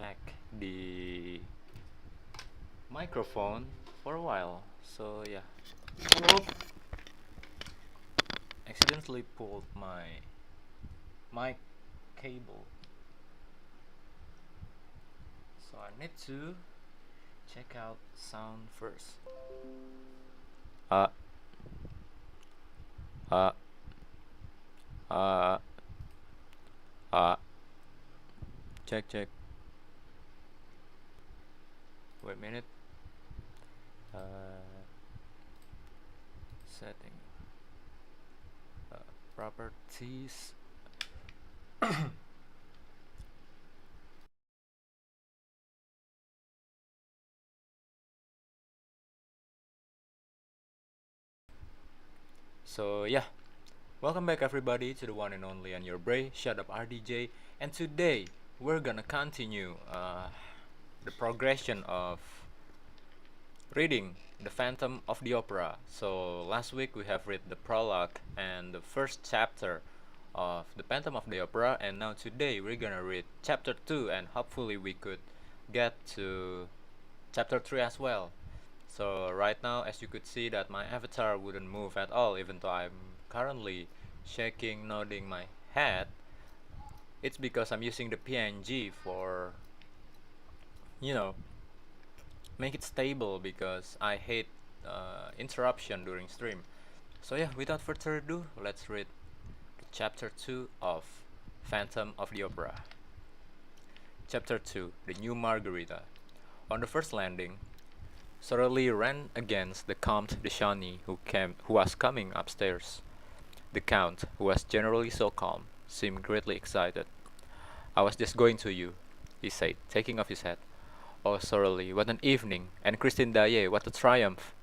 check the microphone for a while. So yeah, accidentally pulled my mic cable. So I need to check out sound first. Uh, uh, uh, uh. Check, check. Wait a minute. Uh, setting. Properties. So yeah, welcome back everybody to the one and only and your Bray, Shut Up RDJ, and today we're gonna continue the progression of reading The Phantom of the Opera. So last week we have read the prologue and the first chapter of The Phantom of the Opera, and now today we're gonna read chapter 2 and hopefully we could get to chapter 3 as well. So right now, as you could see, that my avatar wouldn't move at all, even though I'm currently shaking, nodding my head. It's because I'm using the PNG for, you know, make it stable, because I hate interruption during stream. So yeah, without further ado, let's read chapter 2 of Phantom of the Opera. Chapter 2, The New Margarita. On the first landing, Sorelli ran against the Comte de Chagny, who was coming upstairs. The Count, who was generally so calm, seemed greatly excited. "I was just going to you," he said, taking off his hat. "Oh, Sorelli, what an evening! And Christine Daae, what a triumph!"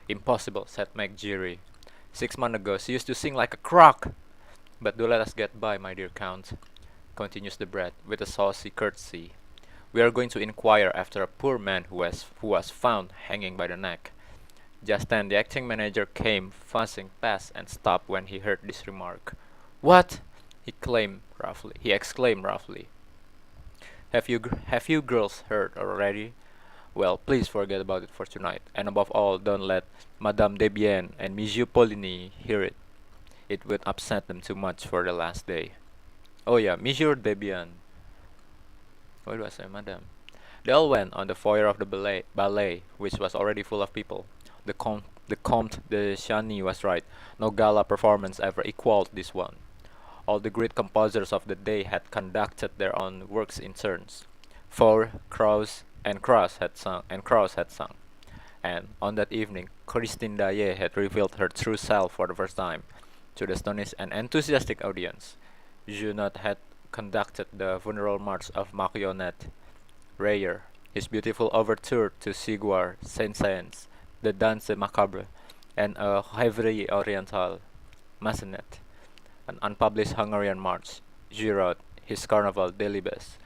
"Impossible," said McGeary. "6 months ago she used to sing like a crock!" "But do let us get by, my dear Count," continues the brat, with a saucy courtesy. "We are going to inquire after a poor man who was found hanging by the neck." Just then the acting manager came fussing past and stopped when he heard this remark. "What?" he exclaimed roughly. Have you girls heard already? Well, please forget about it for tonight, and above all, don't let Madame Debienne and Monsieur Poligny hear it. It would upset them too much for the last day." "Oh yeah, Monsieur Debienne." What do I say, Madame? They all went on the foyer of the ballet, which was already full of people. The Comte de Chagny was right. No gala performance ever equaled this one. All the great composers of the day had conducted their own works in turns. Faure, Krauss, and Krauss had sung. And on that evening, Christine Daae had revealed her true self for the first time to the astonished and enthusiastic audience. Junot had conducted the funeral march of Marionette. Rayer, his beautiful overture to Siguar, Saint-Saëns, the Danse Macabre, and a Rêverie Orientale, Massenet, an unpublished Hungarian march, Giraud, his Carnaval d'Elibes,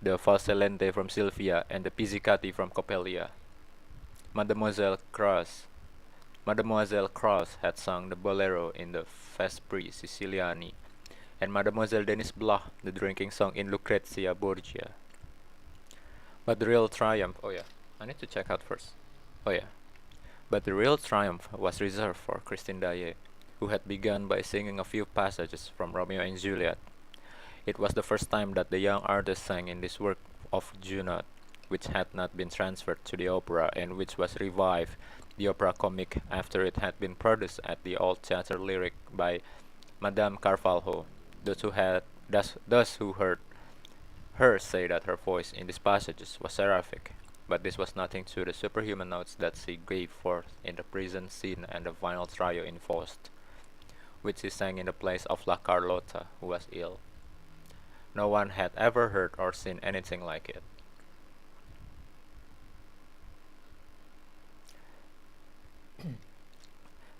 the False Lente from Sylvia, and the Pizzicati from Coppelia. Mademoiselle Krauss had sung the bolero in the Vespri Siciliani, and Mademoiselle Denise Bloch the drinking song in Lucrezia Borgia. But the real triumph, I need to check out first. But the real triumph was reserved for Christine Daae, who had begun by singing a few passages from Romeo and Juliet. It was the first time that the young artist sang in this work of Junot, which had not been transferred to the opera and which was revived, the opera comique, after it had been produced at the Old Theatre Lyric by Madame Carvalho. Those who heard her say that her voice in these passages was seraphic, but this was nothing to the superhuman notes that she gave forth in the prison scene and the final trio in Faust, which she sang in the place of La Carlotta, who was ill. No one had ever heard or seen anything like it.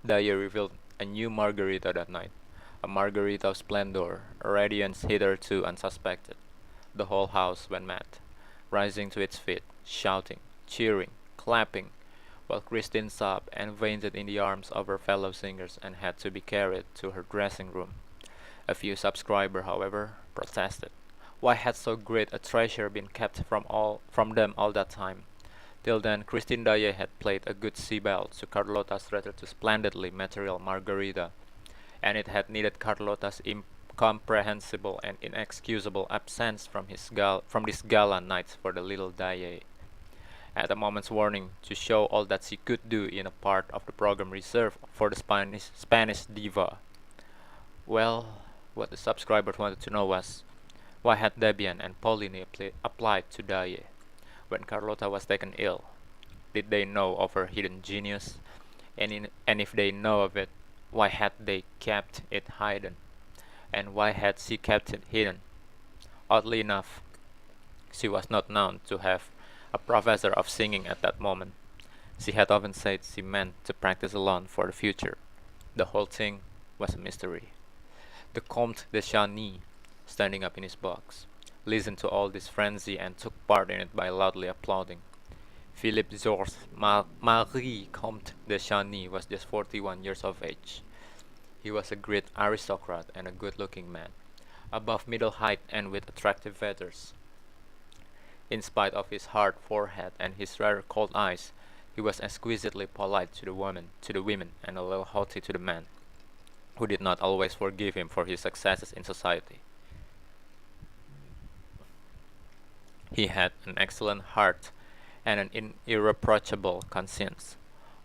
Daae revealed a new Margarita that night, a Margarita of splendor, a radiance hitherto unsuspected. The whole house went mad, rising to its feet, shouting, cheering, clapping, while Christine sobbed and fainted in the arms of her fellow singers and had to be carried to her dressing room. A few subscribers, however, protested. Why had so great a treasure been kept from them all that time? Till then, Christine Daae had played a good Sibel to Carlotta's rather too splendidly material Margarita, and it had needed Carlotta's incomprehensible and inexcusable absence from this gala night for the little Daae. At a moment's warning to show all that she could do in a part of the program reserved for the Spanish diva. Well, what the subscribers wanted to know was, why had Debian and Pauline applied to Daae when Carlotta was taken ill? Did they know of her hidden genius? And if they know of it, why had they kept it hidden? And why had she kept it hidden? Oddly enough, she was not known to have a professor of singing at that moment. She had often said she meant to practice alone for the future. The whole thing was a mystery. The Comte de Chagny, standing up in his box, listened to all this frenzy and took part in it by loudly applauding. Philippe Georges Marie Comte de Chagny was just 41 years of age. He was a great aristocrat and a good-looking man, above middle height and with attractive features. In spite of his hard forehead and his rather cold eyes, he was exquisitely polite to the women, and a little haughty to the men, who did not always forgive him for his successes in society. He had an excellent heart and an irreproachable conscience.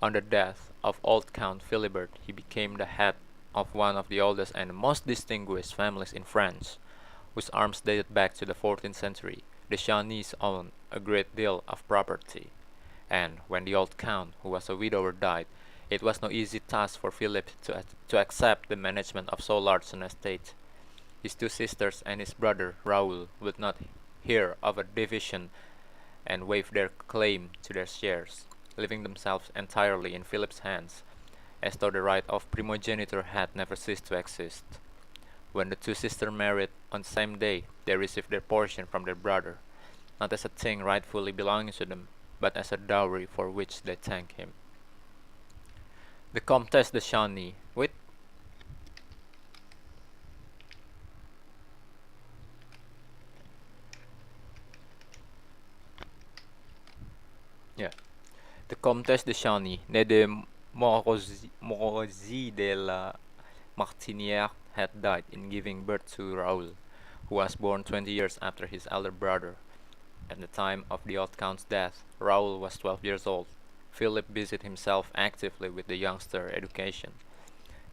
On the death of old Count Philibert, he became the head of one of the oldest and most distinguished families in France, whose arms dated back to the 14th century. The Chagnys owned a great deal of property, and when the old count, who was a widower, died, it was no easy task for Philip to accept the management of so large an estate. His two sisters and his brother Raoul would not hear of a division and waived their claim to their shares, leaving themselves entirely in Philip's hands, as though the right of primogeniture had never ceased to exist. When the two sisters married on the same day, they received their portion from their brother, not as a thing rightfully belonging to them, but as a dowry for which they thanked him. The Comtesse de Chagny, wait. Yeah. The Comtesse de Chagny, née de Morosie de la Martinière, had died in giving birth to Raoul, who was born 20 years after his elder brother. At the time of the old count's death, Raoul was 12 years old. Philip busied himself actively with the youngster education.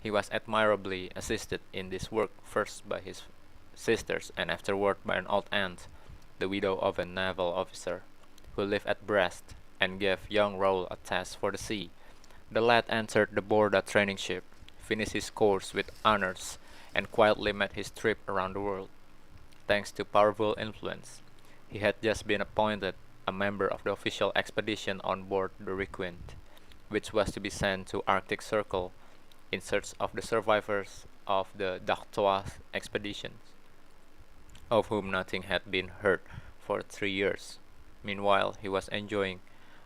He was admirably assisted in this work first by his sisters and afterward by an old aunt, the widow of a naval officer, who lived at Brest and gave young Raoul a test for the sea. The lad entered the Borda training ship, finished his course with honors, and quietly made his trip around the world. Thanks to powerful influence, he had just been appointed a member of the official expedition on board the Requint, which was to be sent to Arctic Circle in search of the survivors of the D'Artois expeditions, of whom nothing had been heard for 3 years. Meanwhile, he was enjoying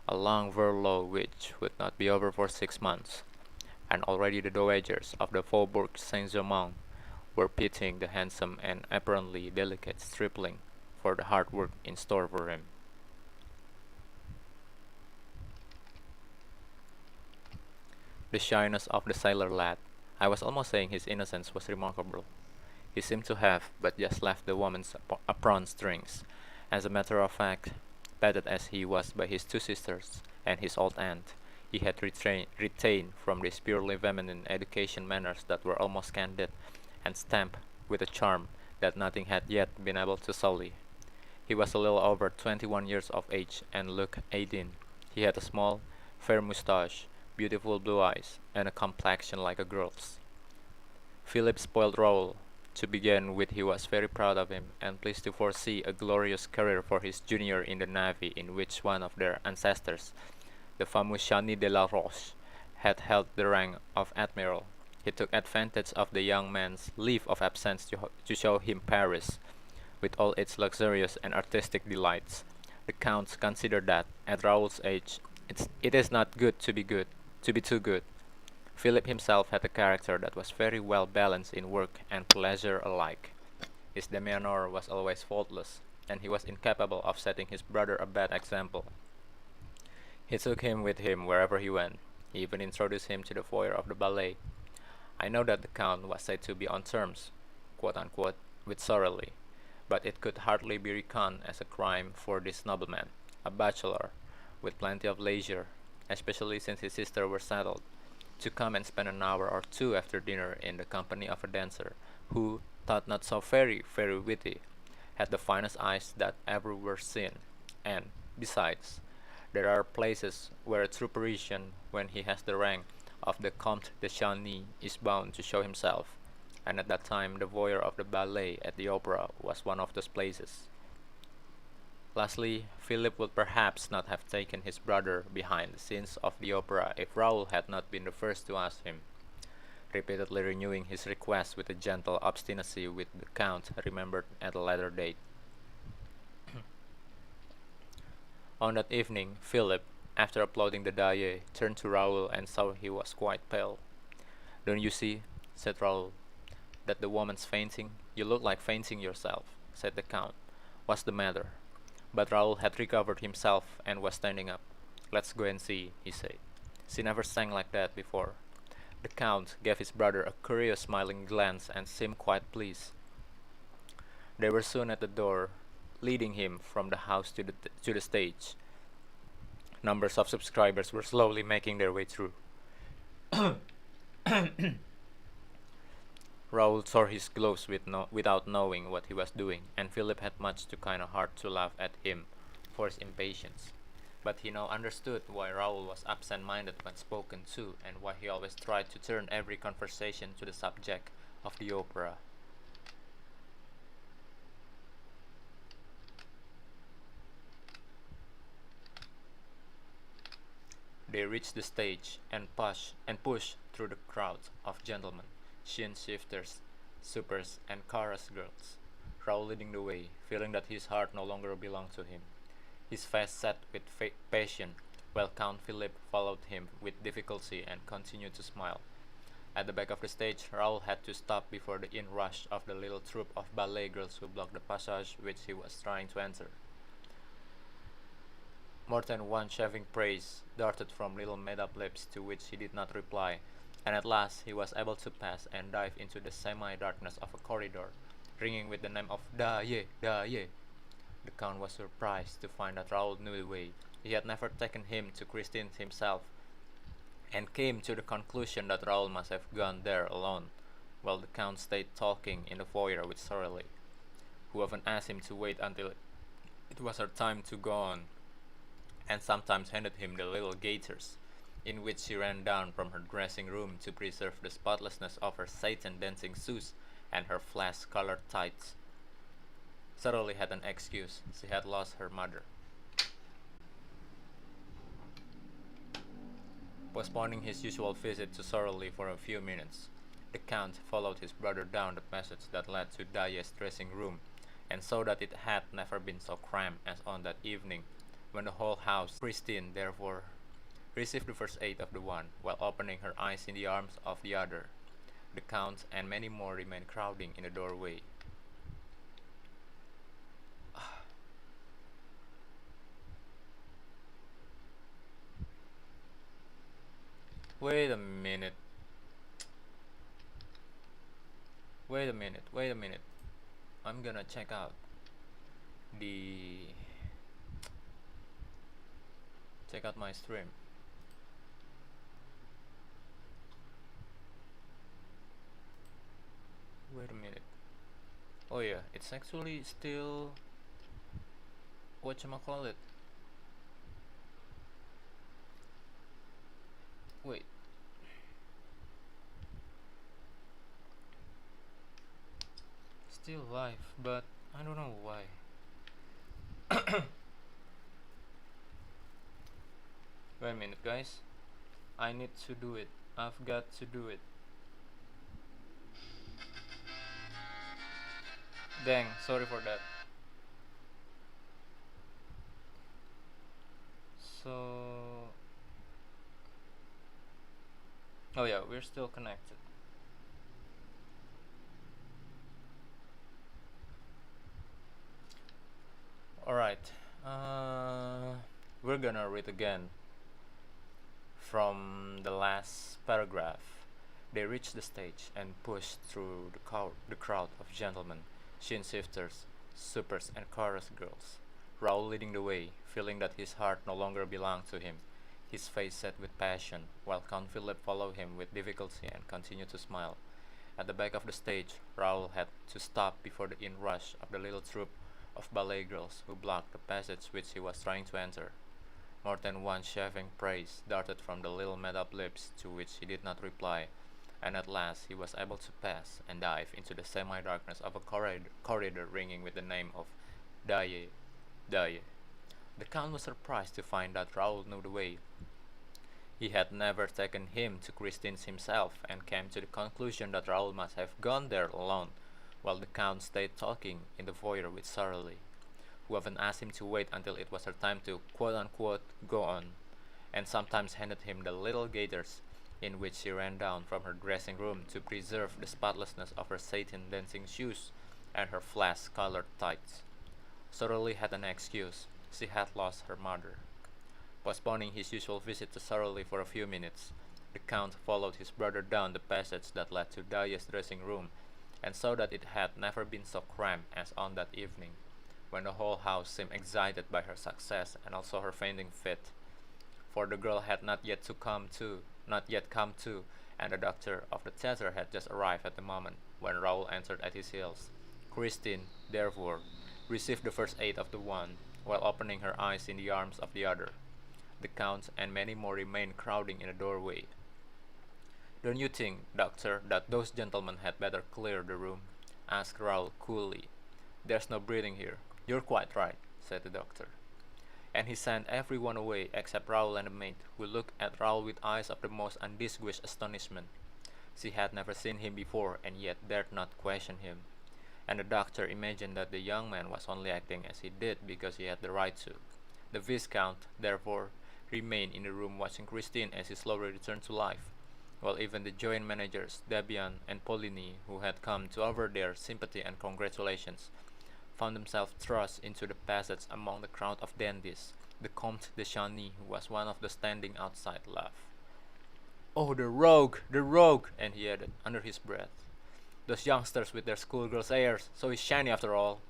a long furlough which would not be over for 6 months, and already the dowagers of the Faubourg Saint-Germain were pitying the handsome and apparently delicate stripling for the hard work in store for him. The shyness of the sailor lad, I was almost saying his innocence, was remarkable. He seemed to have but just left the woman's apron strings. As a matter of fact, petted as he was by his two sisters and his old aunt, he had retained from these purely feminine education manners that were almost candid and stamped with a charm that nothing had yet been able to sully. He was a little over 21 years of age and looked 18. He had a small, fair moustache, beautiful blue eyes, and a complexion like a girl's. Philip spoiled Raoul. To begin with, he was very proud of him and pleased to foresee a glorious career for his junior in the navy, in which one of their ancestors, the famous Chagny de la Roche, had held the rank of admiral. He took advantage of the young man's leave of absence to show him Paris, with all its luxurious and artistic delights. The Count considered that, at Raoul's age, it is not good, to be too good. Philip himself had a character that was very well balanced in work and pleasure alike. His demeanor was always faultless, and he was incapable of setting his brother a bad example. He took him with him wherever he went. He even introduced him to the foyer of the ballet. I know that the Count was said to be on terms, quote unquote, with Sorelli, but it could hardly be reckoned as a crime for this nobleman, a bachelor, with plenty of leisure, especially since his sister were settled, to come and spend an hour or two after dinner in the company of a dancer, who, though not so very witty, had the finest eyes that ever were seen, and, besides, there are places where a true Parisian, when he has the rank of the Comte de Chagny, is bound to show himself, and at that time the foyer of the ballet at the opera was one of those places. Lastly, Philip would perhaps not have taken his brother behind the scenes of the opera if Raoul had not been the first to ask him, repeatedly renewing his request with a gentle obstinacy which the Count remembered at a later date. On that evening, Philip, after applauding the Daye, turned to Raoul and saw he was quite pale. "Don't you see," said Raoul, "that the woman's fainting? You look like fainting yourself," said the Count. "What's the matter?" But Raoul had recovered himself and was standing up. "Let's go and see," he said. "She never sang like that before." The Count gave his brother a curious smiling glance and seemed quite pleased. They were soon at the door, leading him from the house to the stage. Numbers of subscribers were slowly making their way through. Raoul tore his gloves without knowing what he was doing, and Philip had much too kind a heart to laugh at him for his impatience. But he now understood why Raoul was absent-minded when spoken to, and why he always tried to turn every conversation to the subject of the opera. They reached the stage and pushed through the crowd of gentlemen, chin shifters, supers, and chorus girls, Raoul leading the way, feeling that his heart no longer belonged to him. His face set with passion, while Count Philippe followed him with difficulty and continued to smile. At the back of the stage, Raoul had to stop before the inrush of the little troop of ballet girls who blocked the passage which he was trying to enter. More than one shaving praise darted from little made-up lips to which he did not reply, and at last he was able to pass and dive into the semi-darkness of a corridor, ringing with the name of Daye, Daye. The Count was surprised to find that Raoul knew the way. He had never taken him to Christine himself, and came to the conclusion that Raoul must have gone there alone, while the Count stayed talking in the foyer with Sorelli, who often asked him to wait until it was her time to go on, and sometimes handed him the little gaiters, in which she ran down from her dressing room to preserve the spotlessness of her satin dancing shoes and her flesh-colored tights. Sorelli had an excuse. She had lost her mother. Postponing his usual visit to Sorelli for a few minutes, the Count followed his brother down the passage that led to Daye's dressing room, and saw that it had never been so cramped as on that evening, when the whole house, Christine, therefore, received the first aid of the one, while opening her eyes in the arms of the other. The Count and many more remained crowding in the doorway. Wait a minute. Wait a minute. Wait a minute. I'm gonna check out the check out my stream. Wait a minute. Oh yeah, it's actually still whatchamacallit. Wait. Still live, but I don't know why. Wait a minute, guys. I need to do it. I've got to do it. Dang, sorry for that. So... Oh yeah, we're still connected. Alright, uh, we're gonna read again from the last paragraph. They reached the stage and pushed through the crowd of gentlemen, shin shifters, supers, and chorus girls. Raoul leading the way, feeling that his heart no longer belonged to him, his face set with passion, while Count Philip followed him with difficulty and continued to smile. At the back of the stage, Raoul had to stop before the inrush of the little troop of ballet girls who blocked the passage which he was trying to enter. More than one shaving praise darted from the little made-up lips to which he did not reply, and at last he was able to pass and dive into the semi-darkness of a corridor ringing with the name of Daye. Daye. The Count was surprised to find that Raoul knew the way. He had never taken him to Christine's himself, and came to the conclusion that Raoul must have gone there alone, while the Count stayed talking in the foyer with Sorelli, who often asked him to wait until it was her time to quote-unquote go on, and sometimes handed him the little gaiters in which she ran down from her dressing room to preserve the spotlessness of her satin dancing shoes and her flesh-colored tights. Sorelli had an excuse. She had lost her mother. Postponing his usual visit to Sorelli for a few minutes, the Count followed his brother down the passage that led to Daya's dressing room, and saw that it had never been so cramped as on that evening, when the whole house seemed excited by her success and also her fainting fit. For the girl had not yet come to, and the doctor of the theater had just arrived at the moment when Raoul entered at his heels. Christine, therefore, received the first aid of the one, while opening her eyes in the arms of the other. The Count and many more remained crowding in the doorway. "Don't you think, doctor, that those gentlemen had better clear the room?" asked Raoul coolly. "There's no breathing here." "You're quite right," said the doctor. And he sent everyone away except Raoul and the maid, who looked at Raoul with eyes of the most undisguised astonishment. She had never seen him before, and yet dared not question him. And the doctor imagined that the young man was only acting as he did because he had the right to. The Viscount, therefore, remained in the room watching Christine as she slowly returned to life, while even the joint managers, Debian and Poligny, who had come to offer their sympathy and congratulations, found themselves thrust into the passage among the crowd of dandies. The Comte de Chagny, who was one of the standing outside, laughed. "Oh, the rogue! The rogue!" and he added, under his breath. "Those youngsters with their schoolgirl's airs, so he's shiny after all."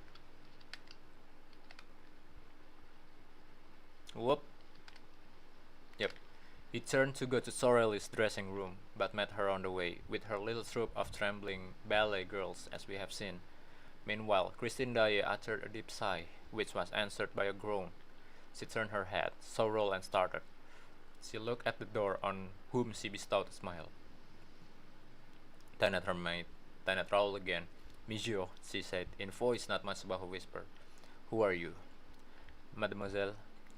Whoop. Yep. He turned to go to Sorelli's dressing room, but met her on the way, with her little troop of trembling ballet girls, as we have seen. Meanwhile, Christine Daae uttered a deep sigh, which was answered by a groan. She turned her head, saw Raoul, and started. She looked at the door, on whom she bestowed a smile. Then at her maid, then at Raoul again. "Monsieur," she said, in voice not much above a whisper. "Who are you?" "Mademoiselle,"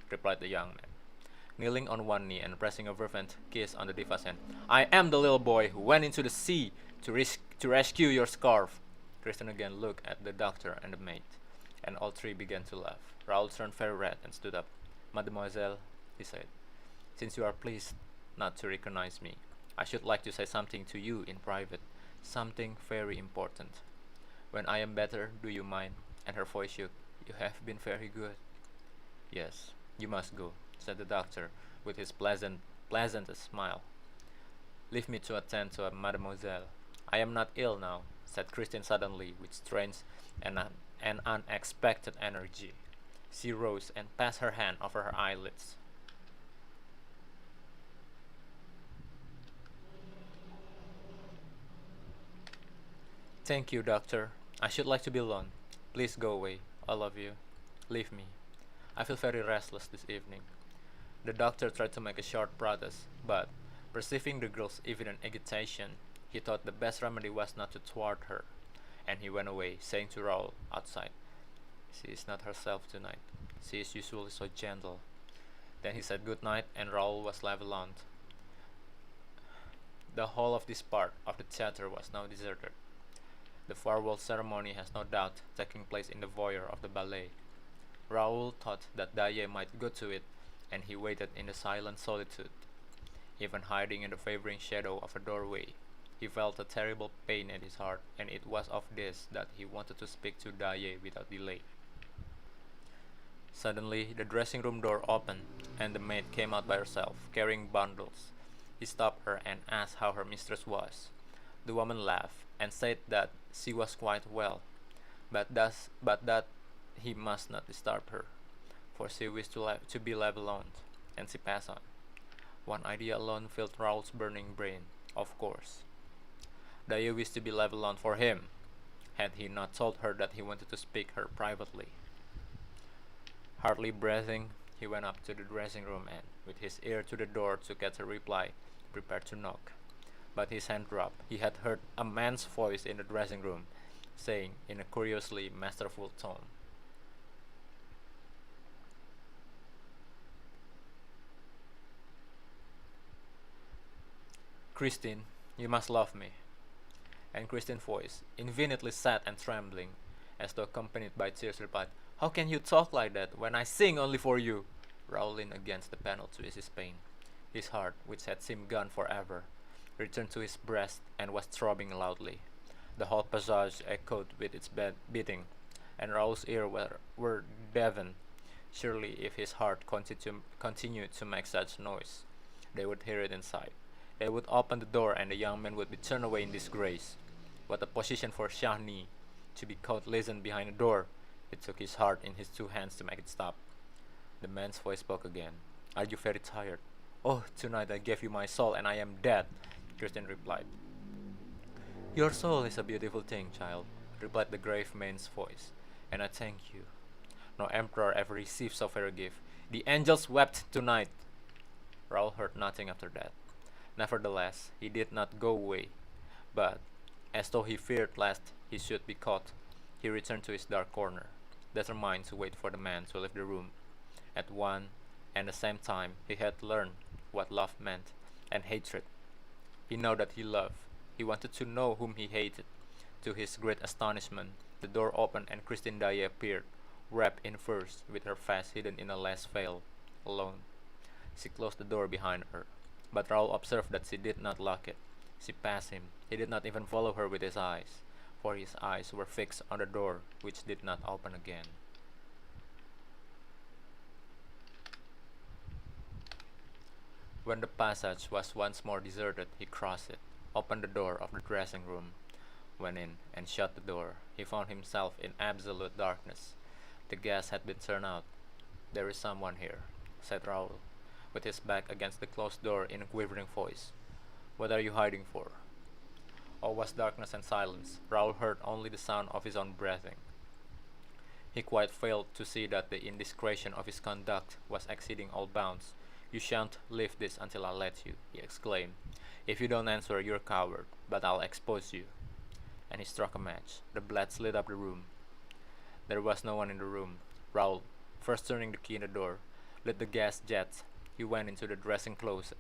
replied the young man, kneeling on one knee and pressing a fervent kiss on the diva's hand. "I am the little boy who went into the sea to rescue your scarf." Christian again looked at the doctor and the maid, and all three began to laugh. Raoul turned very red and stood up. "Mademoiselle," he said, "since you are pleased not to recognize me, I should like to say something to you in private, something very important. When I am better, do you mind?" And her voice shook. "You have been very good." "Yes, you must go," said the doctor, with his pleasantest smile. "Leave me to attend to Mademoiselle." "I am not ill now," said Christine suddenly, with strange and unexpected energy. She rose and passed her hand over her eyelids. "Thank you, doctor. I should like to be alone. Please go away, all of you. Leave me. I feel very restless this evening." The doctor tried to make a short protest, but, perceiving the girl's evident agitation, he thought the best remedy was not to thwart her, and he went away, saying to Raoul outside, "She is not herself tonight. She is usually so gentle." Then he said good night, and Raoul was left alone. The whole of this part of the theater was now deserted. The farewell ceremony has no doubt taken place in the foyer of the ballet. Raoul thought that Daae might go to it, and he waited in the silent solitude. Even hiding in the favoring shadow of a doorway, he felt a terrible pain at his heart, and it was of this that he wanted to speak to Daae without delay. Suddenly, the dressing room door opened, and the maid came out by herself, carrying bundles. He stopped her and asked how her mistress was. The woman laughed and said that she was quite well, but that he must not disturb her, for she wished to be left alone, and she passed on. One idea alone filled Raoul's burning brain. Of course, Daya wished to be left alone for him. Had he not told her that he wanted to speak her privately? Hardly breathing, he went up to the dressing room and, with his ear to the door to get a reply, prepared to knock. But his hand dropped. He had heard a man's voice in the dressing room, saying in a curiously masterful tone, "Christine, you must love me." And Christine's voice, infinitely sad and trembling, as though accompanied by tears, replied, "How can you talk like that when I sing only for you?" Raoul leaned against the panel to ease his pain. His heart, which had seemed gone forever, returned to his breast and was throbbing loudly. The whole passage echoed with its beating, and Raoul's ears were deafened. Surely, if his heart continued to make such noise, they would hear it inside. They would open the door, and the young man would be turned away in disgrace. What a position for Shahni, to be caught listening behind a door! It took his heart in his two hands to make it stop. The man's voice spoke again. "Are you very tired?" "Oh, tonight I gave you my soul, and I am dead," Christian replied. "Your soul is a beautiful thing, child," replied the grave man's voice, "and I thank you. No emperor ever received so fair a gift. The angels wept tonight." Raoul heard nothing after that. Nevertheless, he did not go away, but, as though he feared lest he should be caught, he returned to his dark corner, determined to wait for the man to leave the room. At one and the same time, he had learned what love meant, and hatred. He knew that he loved. He wanted to know whom he hated. To his great astonishment, the door opened and Christine Daae appeared, wrapped in furs, with her face hidden in a lace veil, alone. She closed the door behind her, but Raoul observed that she did not lock it. She passed him. He did not even follow her with his eyes, for his eyes were fixed on the door, which did not open again. When the passage was once more deserted, he crossed it, opened the door of the dressing room, went in, and shut the door. He found himself in absolute darkness. The gas had been turned out. "There is someone here," said Raoul, with his back against the closed door in a quivering voice. "What are you hiding for?" All was darkness and silence. Raoul heard only the sound of his own breathing. He quite failed to see that the indiscretion of his conduct was exceeding all bounds. "You shan't leave this until I let you," he exclaimed. "If you don't answer, you're a coward, but I'll expose you." And he struck a match. The blast lit up the room. There was no one in the room. Raoul, first turning the key in the door, lit the gas jets. He went into the dressing closet,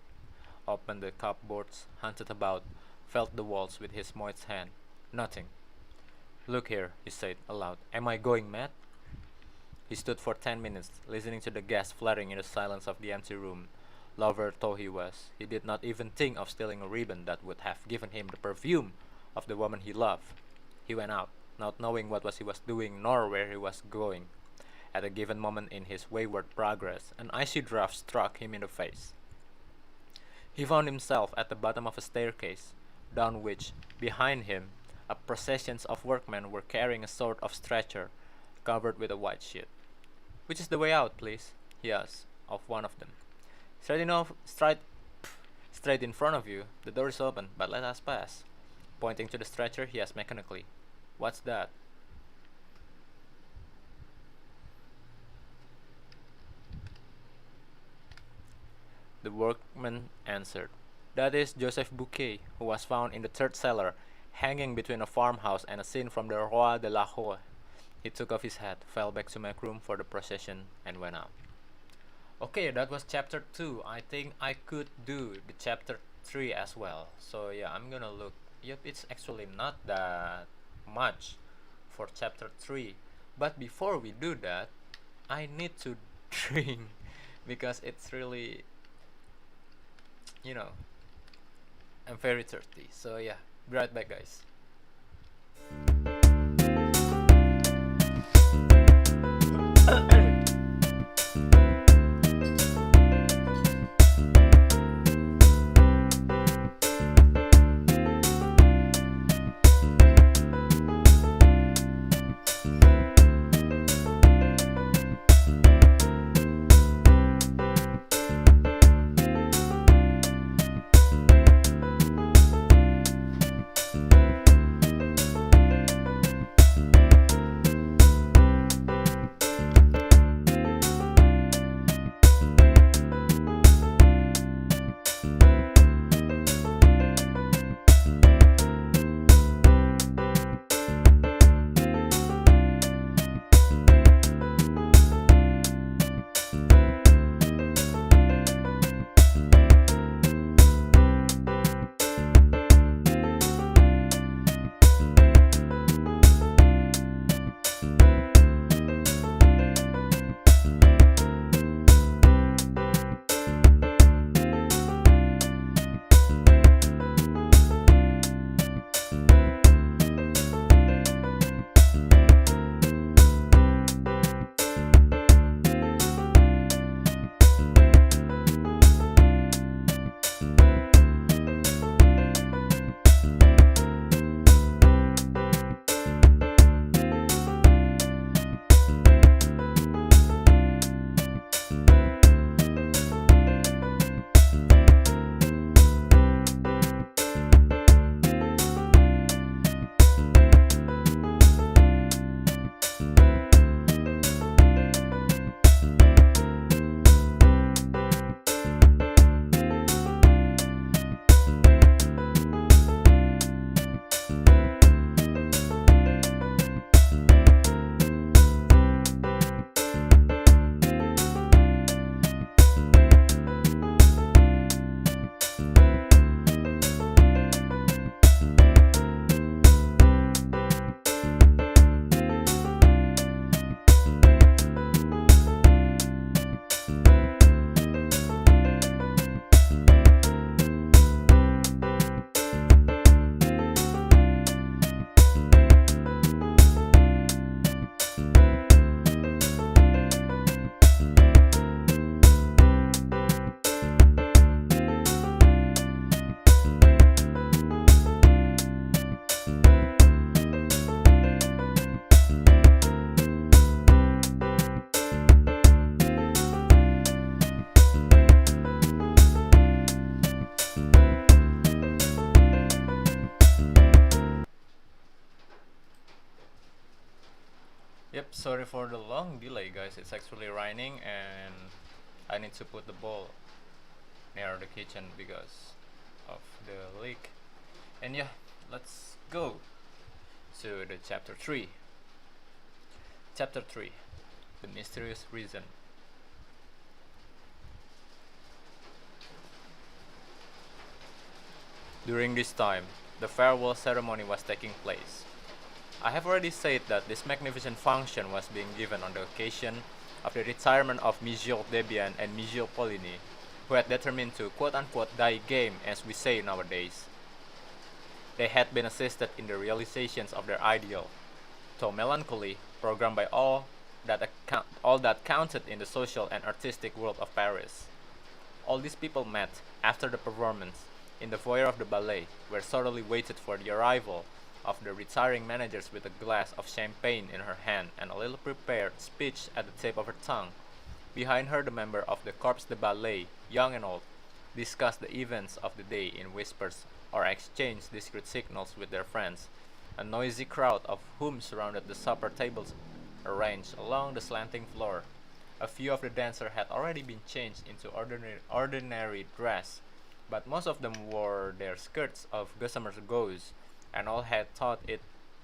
opened the cupboards, hunted about, felt the walls with his moist hand. Nothing. "Look here," he said aloud. "Am I going mad?" He stood for 10 minutes, listening to the gas flaring in the silence of the empty room. Lover though he was, he did not even think of stealing a ribbon that would have given him the perfume of the woman he loved. He went out, not knowing what he was doing nor where he was going. At a given moment in his wayward progress, an icy draft struck him in the face. He found himself at the bottom of a staircase, down which, behind him, a procession of workmen were carrying a sort of stretcher, covered with a white sheet. "Which is the way out, please?" he asked of one of them. Straight in front of you. The door is open, but let us pass." Pointing to the stretcher, he asked mechanically, "What's that?" The workman answered, "That is Joseph Bouquet, who was found in the third cellar, hanging between a farmhouse and a scene from the Roi de la Rue." He took off his hat, fell back to make room for the procession, and went out. Okay, that was chapter 2. I think I could do the chapter 3 as well. So yeah, I'm gonna look. Yep, it's actually not that much for chapter 3. But before we do that, I need to drink because it's really, you know, I'm very thirsty. So yeah, be right back, guys. Sorry for the long delay, guys. It's actually raining, and I need to put the bowl near the kitchen because of the leak. And yeah, let's go to the chapter 3. Chapter 3, The Mysterious Reason. During this time, the farewell ceremony was taking place. I have already said that this magnificent function was being given on the occasion of the retirement of Monsieur Debian and Monsieur Poligny, who had determined to quote-unquote die game, as we say nowadays. They had been assisted in the realizations of their ideal, though melancholy, programmed by all that counted in the social and artistic world of Paris. All these people met, after the performance, in the foyer of the ballet, where sorely waited for the arrival of the retiring managers with a glass of champagne in her hand and a little prepared speech at the tip of her tongue. Behind her the member of the Corps de Ballet, young and old, discussed the events of the day in whispers or exchanged discreet signals with their friends. A noisy crowd of whom surrounded the supper tables arranged along the slanting floor. A few of the dancers had already been changed into ordinary dress, but most of them wore their skirts of gossamer gauze, and all had thought it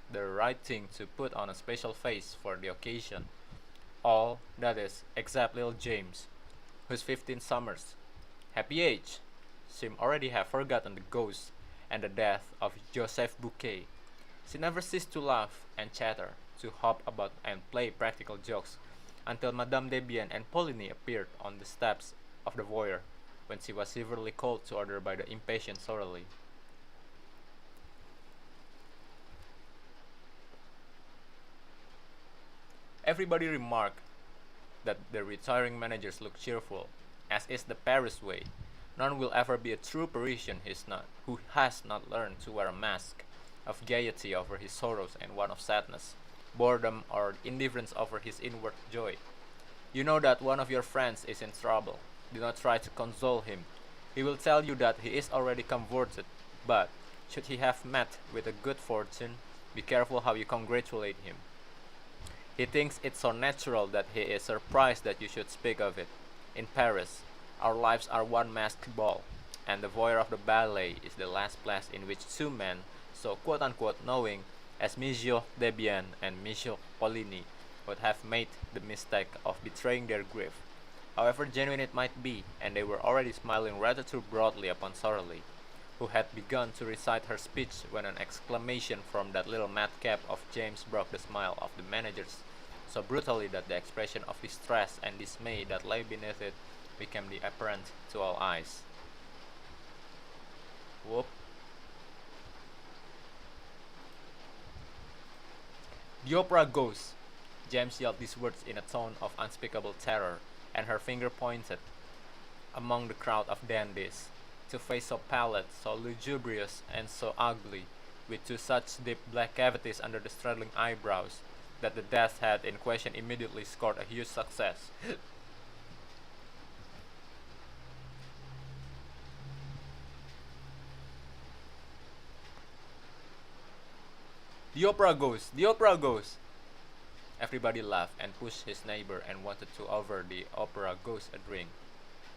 the right thing to put on a special face for the occasion. All, that is, except little James, whose 15 summers, happy age, seemed already have forgotten the ghost and the death of Joseph Bouquet. She never ceased to laugh and chatter, to hop about and play practical jokes, until Madame Debian and Poligny appeared on the steps of the voyeur, when she was severely called to order by the impatient Sorelli. Everybody remarked that the retiring managers looked cheerful, as is the Paris way. None will ever be a true Parisian who has not learned to wear a mask of gaiety over his sorrows and one of sadness, boredom, or indifference over his inward joy. You know that one of your friends is in trouble. Do not try to console him. He will tell you that he is already converted, but should he have met with a good fortune, be careful how you congratulate him. He thinks it so natural that he is surprised that you should speak of it. In Paris, our lives are one masked ball, and the voyeur of the ballet is the last place in which two men, so quote-unquote knowing as Monsieur Debian and Monsieur Poligny, would have made the mistake of betraying their grief, however genuine it might be, and they were already smiling rather too broadly upon Sorelli, who had begun to recite her speech when an exclamation from that little madcap of James broke the smile of the managers so brutally that the expression of distress and dismay that lay beneath it became apparent to all eyes. Whoop. The opera goes! James yelled these words in a tone of unspeakable terror, and her finger pointed among the crowd of dandies to a face so pallid, so lugubrious, and so ugly, with two such deep black cavities under the straddling eyebrows, that the death's head in question immediately scored a huge success. The opera goes! The opera goes! Everybody laughed and pushed his neighbor and wanted to offer the opera ghost a drink.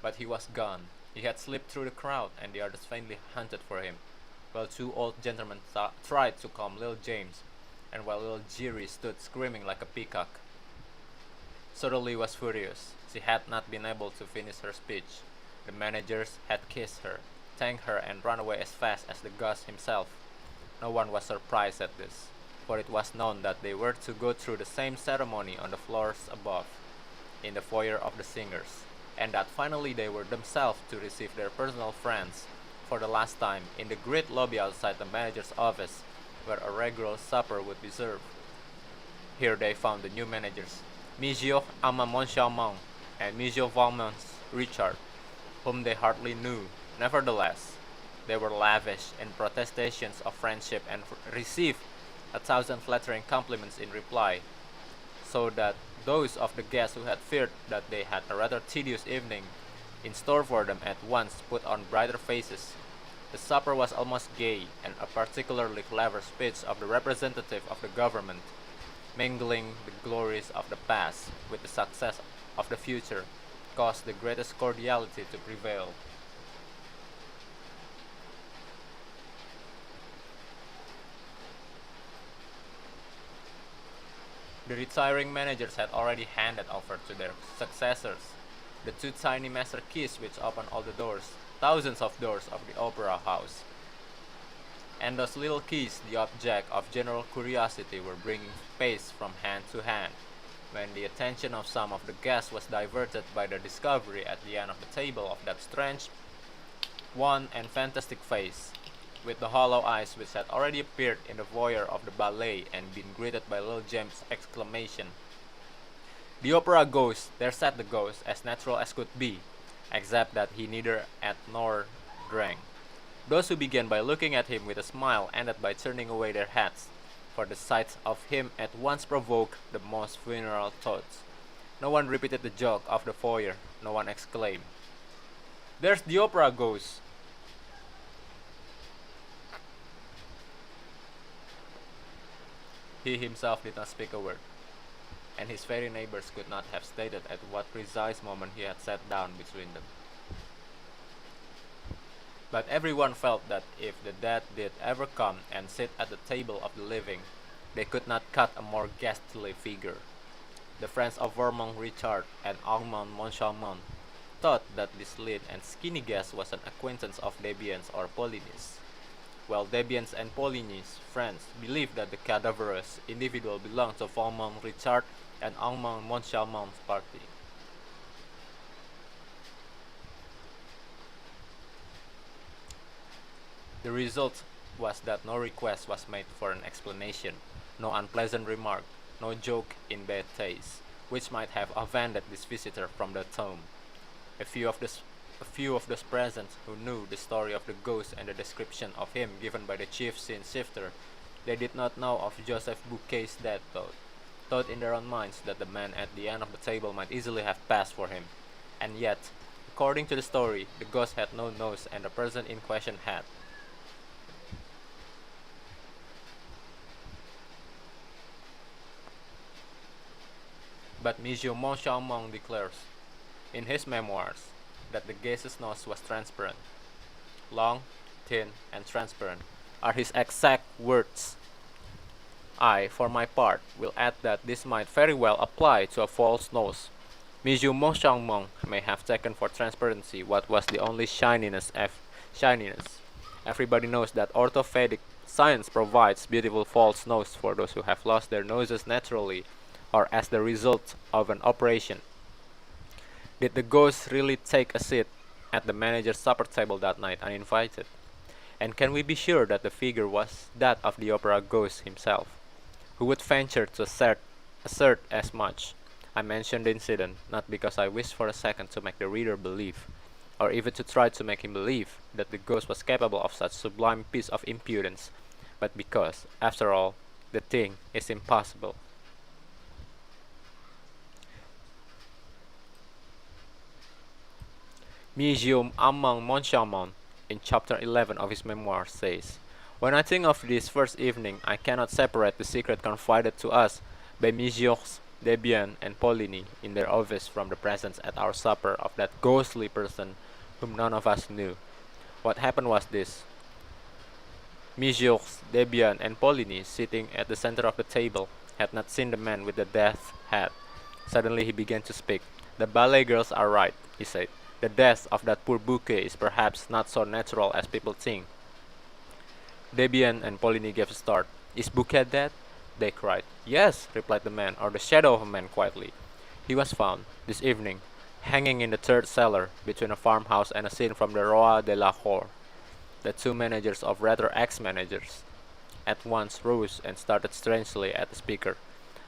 But he was gone. He had slipped through the crowd, and the others faintly hunted for him, while two old gentlemen tried to calm little James, and while little Jerry stood screaming like a peacock. Sorelli was furious. She had not been able to finish her speech. The managers had kissed her, thanked her, and run away as fast as the ghost himself. No one was surprised at this, for it was known that they were to go through the same ceremony on the floors above, in the foyer of the singers, and that finally they were themselves to receive their personal friends for the last time in the great lobby outside the manager's office, where a regular supper would be served. Here they found the new managers, Monsieur Ama Monchalmont and Monsieur Valmont's Richard, whom they hardly knew. Nevertheless, they were lavish in protestations of friendship and received 1,000 flattering compliments in reply, so that those of the guests who had feared that they had a rather tedious evening in store for them at once put on brighter faces. The supper was almost gay, and a particularly clever speech of the representative of the government, mingling the glories of the past with the success of the future, caused the greatest cordiality to prevail. The retiring managers had already handed over to their successors the two tiny master keys which opened all the doors, thousands of doors of the opera house. And those little keys, the object of general curiosity, were bringing pace from hand to hand, when the attention of some of the guests was diverted by the discovery at the end of the table of that strange, wan, and fantastic face, with the hollow eyes which had already appeared in the foyer of the ballet and been greeted by little James' exclamation. The opera ghost, there sat the ghost, as natural as could be, except that he neither ate nor drank. Those who began by looking at him with a smile ended by turning away their heads, for the sight of him at once provoked the most funereal thoughts. No one repeated the joke of the foyer, no one exclaimed, "There's the opera ghost!" He himself did not speak a word, and his very neighbors could not have stated at what precise moment he had sat down between them. But everyone felt that if the dead did ever come and sit at the table of the living, they could not cut a more ghastly figure. The friends of Vermont Richard and Armand Monchalmont thought that this lean and skinny guest was an acquaintance of Debian's or Poligny's, while Debian's and Poligny's friends believed that the cadaverous individual belonged to Vermont Richard and Armand Monchalmont's party. The result was that no request was made for an explanation, no unpleasant remark, no joke in bad taste, which might have offended this visitor from the tomb. A few of those present who knew the story of the ghost and the description of him given by the chief scene shifter, they did not know of Joseph Bouquet's death thought in their own minds that the man at the end of the table might easily have passed for him, and yet, according to the story, the ghost had no nose and the person in question had. But Monsieur Monchalmont declares, in his memoirs, that the guest's nose was transparent. Long, thin, and transparent are his exact words. I, for my part, will add that this might very well apply to a false nose. Monsieur Monchalmont may have taken for transparency what was the only shininess. Everybody knows that orthopedic science provides beautiful false noses for those who have lost their noses naturally or as the result of an operation. Did the ghost really take a seat at the manager's supper table that night uninvited? And can we be sure that the figure was that of the opera ghost himself? Who would venture to assert as much? I mention the incident not because I wish for a second to make the reader believe, or even to try to make him believe, that the ghost was capable of such sublime piece of impudence, but because, after all, the thing is impossible. Monsieur Armand Monchalmont, in chapter 11 of his memoir, says, "When I think of this first evening, I cannot separate the secret confided to us by Messieurs Debian and Poligny in their office from the presence at our supper of that ghostly person whom none of us knew. What happened was this. Messieurs Debian and Poligny, sitting at the center of the table, had not seen the man with the death's head. Suddenly he began to speak. 'The ballet girls are right,' he said. 'The death of that poor Bouquet is perhaps not so natural as people think.' Debian and Poligny gave a start. 'Is Bouquet dead?' they cried. 'Yes,' replied the man, or the shadow of a man, quietly. 'He was found, this evening, hanging in the third cellar, between a farmhouse and a scene from the Roi de la Cour.' The two managers, of rather ex-managers, at once rose and started strangely at the speaker.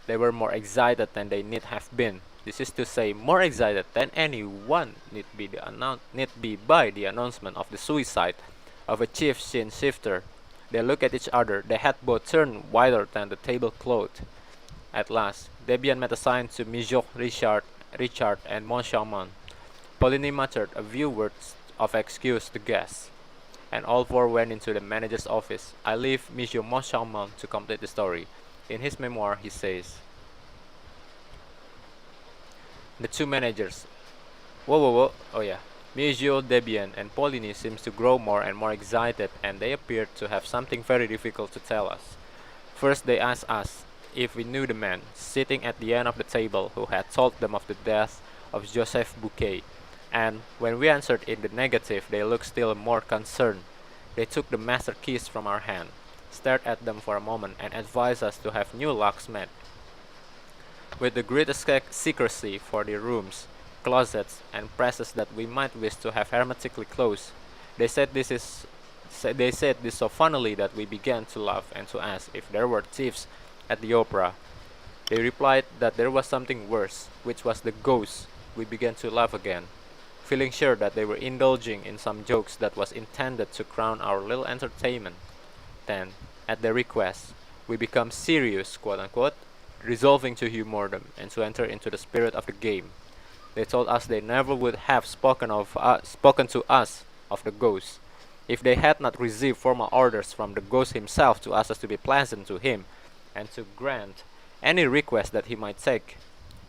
They were more excited than they need have been. This is to say, more excited than any one need be by the announcement of the suicide of a chief scene shifter. They looked at each other. They had both turned whiter than the tablecloth. At last, Debian made a sign to Monsieur Richard and Monchalmont. Poligny muttered a few words of excuse to guests, and all four went into the manager's office. I leave Monsieur Monchalmont to complete the story. In his memoir, he says, the two managers, whoa, oh yeah, Mugio, Debian, and Polini seems to grow more and more excited, and they appeared to have something very difficult to tell us. First, they asked us if we knew the man sitting at the end of the table who had told them of the death of Joseph Bouquet, and when we answered in the negative, they looked still more concerned. They took the master keys from our hand, stared at them for a moment, and advised us to have new locks made, with the greatest secrecy for the rooms, closets, and presses that we might wish to have hermetically closed. They said they said this so funnily that we began to laugh and to ask if there were thieves at the opera. They replied that there was something worse, which was the ghosts. We began to laugh again, feeling sure that they were indulging in some jokes that was intended to crown our little entertainment. Then, at their request, we become serious, quote unquote, resolving to humor them and to enter into the spirit of the game. They told us they never would have spoken to us of the ghost if they had not received formal orders from the ghost himself to ask us to be pleasant to him and to grant any request that he might take.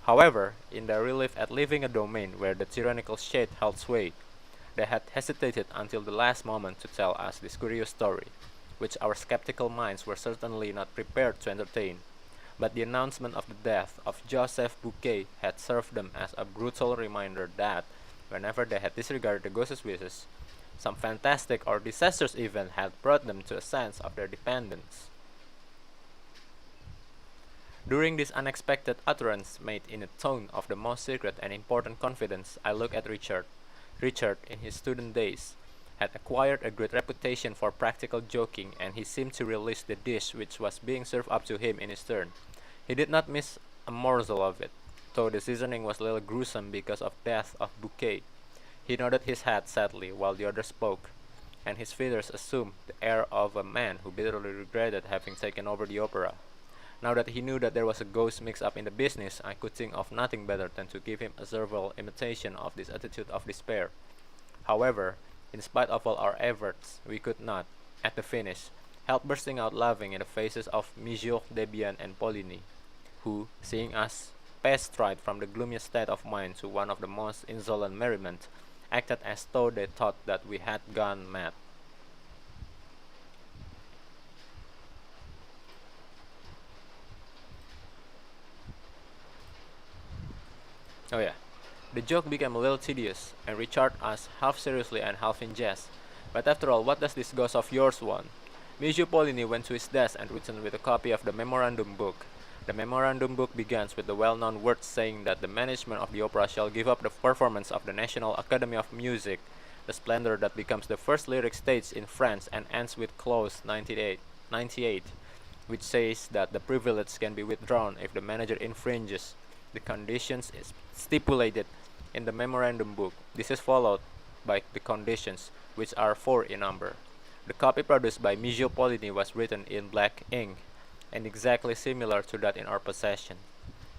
However, in their relief at leaving a domain where the tyrannical shade held sway, they had hesitated until the last moment to tell us this curious story, which our skeptical minds were certainly not prepared to entertain. But the announcement of the death of Joseph Bouquet had served them as a brutal reminder that, whenever they had disregarded the ghost's wishes, some fantastic or disastrous event had brought them to a sense of their dependence. During this unexpected utterance made in a tone of the most secret and important confidence, I looked at Richard. Richard, in his student days, had acquired a great reputation for practical joking, and he seemed to relish the dish which was being served up to him in his turn. He did not miss a morsel of it, though the seasoning was a little gruesome because of the death of Bouquet. He nodded his head sadly while the other spoke, and his features assumed the air of a man who bitterly regretted having taken over the opera. Now that he knew that there was a ghost mixed up in the business, I could think of nothing better than to give him a servile imitation of this attitude of despair. However, in spite of all our efforts, we could not, at the finish, help bursting out laughing in the faces of Mijour, Debian, and Poligny, who, seeing us pass straight from the gloomiest state of mind to one of the most insolent merriment, acted as though they thought that we had gone mad. Oh yeah. The joke became a little tedious, and Richard asked half seriously and half in jest, "But after all, what does this ghost of yours want?" Monsieur Poligny went to his desk and returned with a copy of the memorandum book. The memorandum book begins with the well-known words saying that the management of the opera shall give up the performance of the National Academy of Music, the splendor that becomes the first lyric stage in France, and ends with clause 98, which says that the privilege can be withdrawn if the manager infringes the conditions stipulated in the memorandum book. This is followed by the conditions, which are four in number. The copy produced by Mijo Poligny was written in black ink, and exactly similar to that in our possession,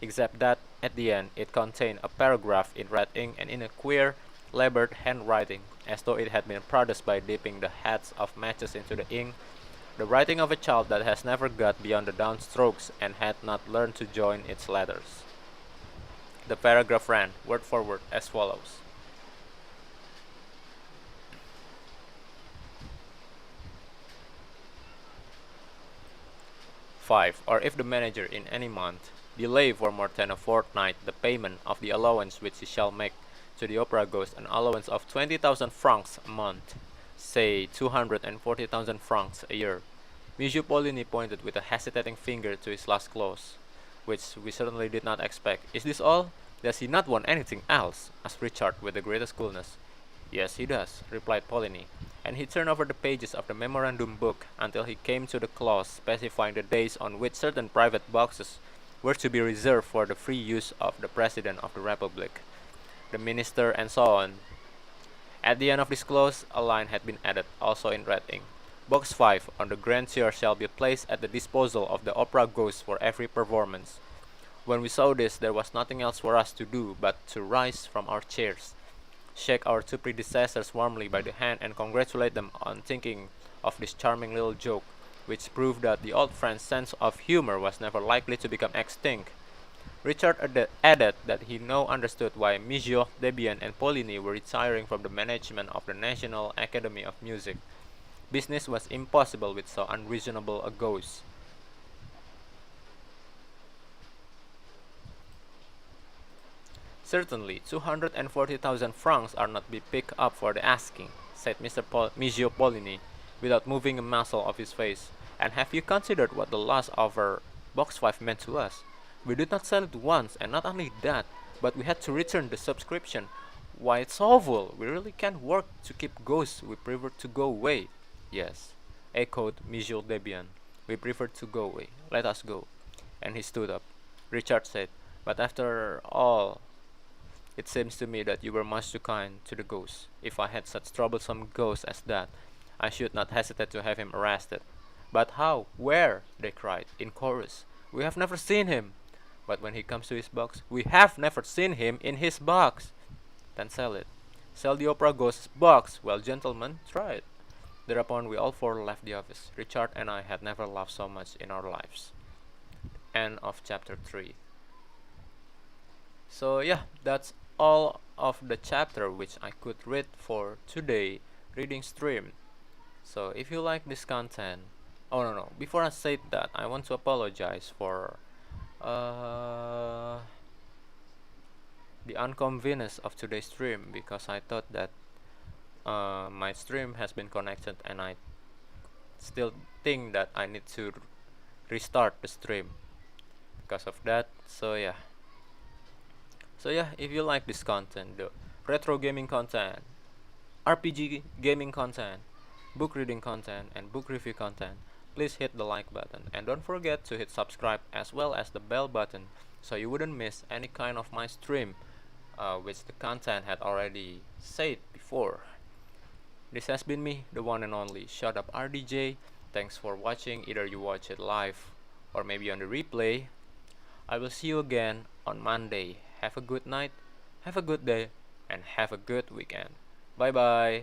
except that at the end it contained a paragraph in red ink and in a queer, labored handwriting, as though it had been produced by dipping the heads of matches into the ink, the writing of a child that has never got beyond the downstrokes and had not learned to join its letters. The paragraph ran, word for word, as follows. "5. Or if the manager in any month delay for more than a fortnight the payment of the allowance which he shall make to the opera ghost, an allowance of 20,000 francs a month, say 240,000 francs a year." Monsieur Poligny pointed with a hesitating finger to his last clause, which we certainly did not expect. "Is this all? Does he not want anything else?" asked Richard with the greatest coolness. "Yes, he does," replied Poligny, and he turned over the pages of the memorandum book until he came to the clause specifying the days on which certain private boxes were to be reserved for the free use of the President of the Republic, the Minister, and so on. At the end of this clause, a line had been added, also in red ink. "Box 5 on the grand tier shall be placed at the disposal of the opera ghost for every performance." When we saw this, there was nothing else for us to do but to rise from our chairs, shake our two predecessors warmly by the hand, and congratulate them on thinking of this charming little joke, which proved that the old friend's sense of humor was never likely to become extinct. Richard added that he now understood why Mijo, Debian, and Poligny were retiring from the management of the National Academy of Music. Business was impossible with so unreasonable a ghost. Certainly, 240,000 francs are not be picked up for the asking, said Mr. Mijo Poligny, without moving a muscle of his face. And have you considered what the loss of our Box 5 meant to us? We did not sell it once, and not only that, but we had to return the subscription. Why, it's awful. We really can't work to keep ghosts. We prefer to go away. Yes, echoed Mijo Debian. We prefer to go away. Let us go. And he stood up. Richard said, but after all, it seems to me that you were much too kind to the ghost. If I had such troublesome ghost as that, I should not hesitate to have him arrested. But how? Where? They cried, in chorus. We have never seen him. But when he comes to his box, we have never seen him in his box. Then sell it. Sell the opera ghost's box. Well, gentlemen, try it. Thereupon we all four left the office. Richard and I had never laughed so much in our lives. End of chapter 3. So yeah, that's all of the chapter which I could read for today reading stream. So if you like this content, oh no, before I say that, I want to apologize for the inconvenience of today's stream, because I thought that my stream has been connected, and I still think that I need to restart the stream because of that. So yeah, if you like this content, the retro gaming content, RPG gaming content, book reading content, and book review content, please hit the like button, and don't forget to hit subscribe as well as the bell button so you wouldn't miss any kind of my stream which the content had already said before. This has been me, the one and only Shut Up RDJ. Thanks for watching, either you watch it live or maybe on the replay. I will see you again on Monday. Have a good night, have a good day, and have a good weekend. Bye bye.